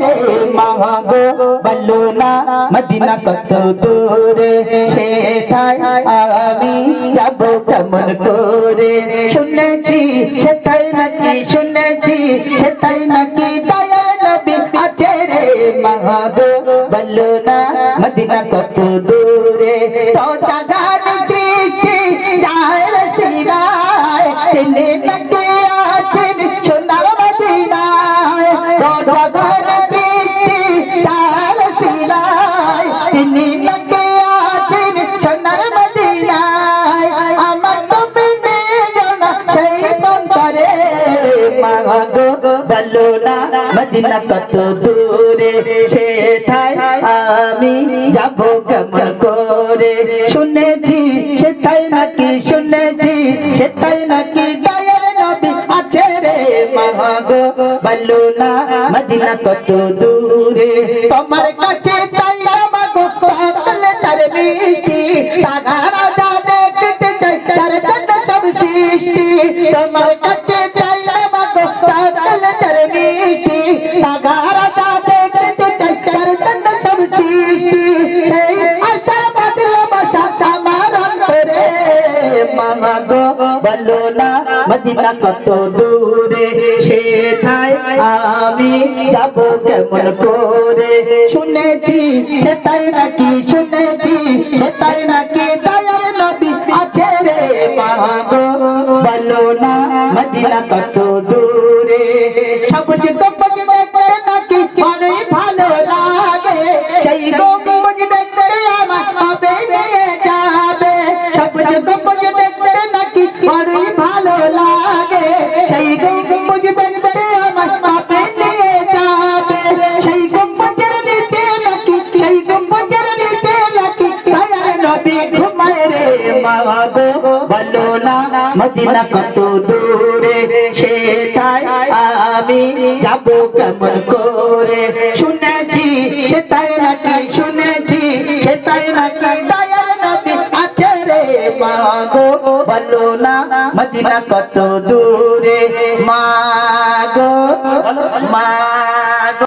রে মাগো বলো না মদিনা কত দূরে সেথায় আমি যাব কেমন করে শুনেছি সেথায় নাকি দয়ার নবী আছে রে মাগো বলো না মদিনা কত দূরে তো জাগান সৃষ্টি যায় রসিলায় তিনি নাকি আছেন সোনার মদিনায় তো জাগান সৃষ্টি যায় রসিলায় তিনি নাকি আছেন সোনার মদিনায় আমার তো বিনে জানা সেই তন্তরে মাগো বলো না মদিনা কত দূরে সেথায় আমি যাব কেমন করে শুনেছি সেথায় নাকি দয়ার নবী আছে রে মাগো বলো না মদিনা কত দূরে তোমার কাছে চাইলাম মাগো পাগলে তার মিষ্টি তাগারা যা দেখতে চাই তার জন্য সব সৃষ্টি তোমার কাছে চাইলাম মাগো পাগলে তার মিষ্টি তাগারা যা দেখতে চাই তার জন্য সব সৃষ্টি সেই আশা বাদল বসা আমার অন্তরে মাগো বলো না মদিনা কত দূরে সেথায় আমি যাব কেমন করে শুনেছি সেথায় নাকি দয়ার নবী আছে রে মাগো বলো না মদিনা কত দূরে সবুজ গম্বুজ দেখতে নাকি মনে ভালো লাগে সেই গম্বুজ দেখতে আমার হবে নিয়ে যাবে সবুজ গম্বুজ দেখতে নাকি মনে ভালো লাগে সেই গম্বুজ দেখতে আমার হবে নিয়ে যাবে সেই গম্বুজের নিচে নাকি দয়ার নবী ঘুমায় রে মাগো বলো না মদিনা কত দূরে সেথায় আমি যাব কেমন করে শুনেছি সেথায় নাকি দয়ার নবী আছে রে মাগো বলো না মদিনা কত দূরে মাগো